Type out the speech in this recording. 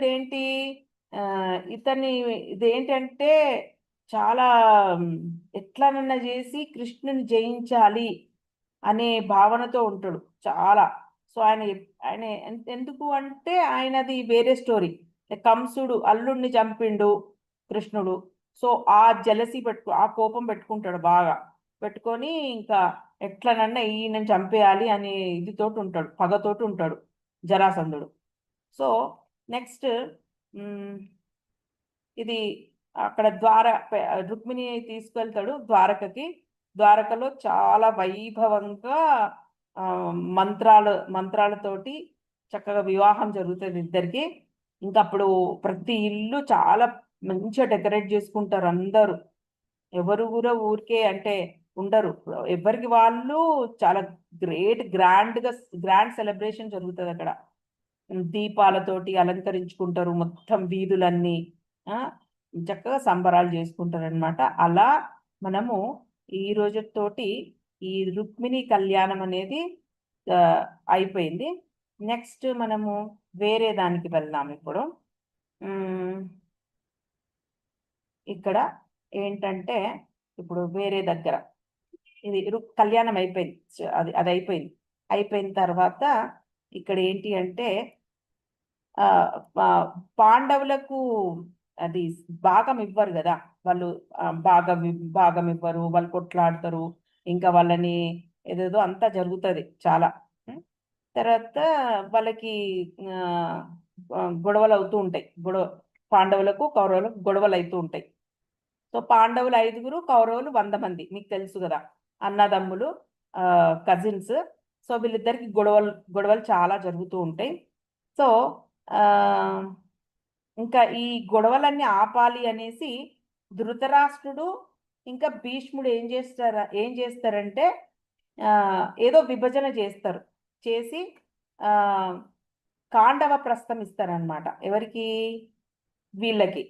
కృష్ణుడు ఏంటి ఇతన్ని ఇదేంటంటే చాలా ఎట్లనన్నా చేసి కృష్ణుని జయించాలి అనే భావనతో ఉంటాడు చాలా. సో ఆయన ఎందుకు అంటే ఆయనది వేరే స్టోరీ. కంసుడు అల్లుడిని చంపిండు కృష్ణుడు. సో ఆ జలసి ఆ కోపం పెట్టుకుంటాడు బాగా. పెట్టుకొని ఇంకా ఎట్లనన్నా ఈయనని చంపేయాలి అనే ఇదితోటి ఉంటాడు, పగతోటి ఉంటాడు జరాసంధుడు. సో నెక్స్ట్ ఇది అక్కడ రుక్మిణి తీసుకెళ్తాడు ద్వారకకి. ద్వారకలో చాలా వైభవంగా మంత్రాలతోటి చక్కగా వివాహం జరుగుతుంది ఇద్దరికి. ఇంకా అప్పుడు ప్రతి ఇల్లు చాలా మంచిగా డెకరేట్ చేసుకుంటారు అందరూ. ఎవరు కూడా ఊరికే అంటే ఉండరు, ఎవరికి వాళ్ళు చాలా గ్రాండ్ సెలబ్రేషన్ జరుగుతుంది అక్కడ. దీపాలతోటి అలంకరించుకుంటారు మొత్తం వీధులన్నీ. ఆ చక్కగా సంబరాలు చేసుకుంటారు అనమాట. అలా మనము ఈ రోజుతోటి ఈ రుక్మిణి కళ్యాణం అనేది అయిపోయింది. నెక్స్ట్ మనము వేరే దానికి వెళ్దాం ఇప్పుడు. ఇక్కడ ఏంటంటే ఇప్పుడు వేరే దగ్గర ఇది కళ్యాణం అయిపోయింది, అది అయిపోయింది. అయిపోయిన తర్వాత ఇక్కడ ఏంటి అంటే పాండవులకు అది భాగం ఇవ్వరు కదా వాళ్ళు. భాగం ఇవ్వరు, వాళ్ళు కొట్లాడతారు. ఇంకా వాళ్ళని ఏదేదో అంతా జరుగుతుంది చాలా. తర్వాత వాళ్ళకి గొడవలు అవుతూ ఉంటాయి. పాండవులకు కౌరవులకు గొడవలు అవుతూ ఉంటాయి. సో పాండవులు 5గురు, కౌరవులు 100 మంది, మీకు తెలుసు కదా, అన్నదమ్ములు, కజిన్స్. సో వీళ్ళిద్దరికి గొడవలు చాలా జరుగుతూ ఉంటాయి. సో ఇంకా ఈ గొడవలన్నీ ఆపాలి అనేసి ధృతరాష్ట్రుడు ఇంకా భీష్ముడు ఏం చేస్తారంటే ఏదో విభజన చేస్తారు. చేసి కాండవ ప్రస్థం ఇస్తారనమాట. ఎవరికి? వీళ్ళకి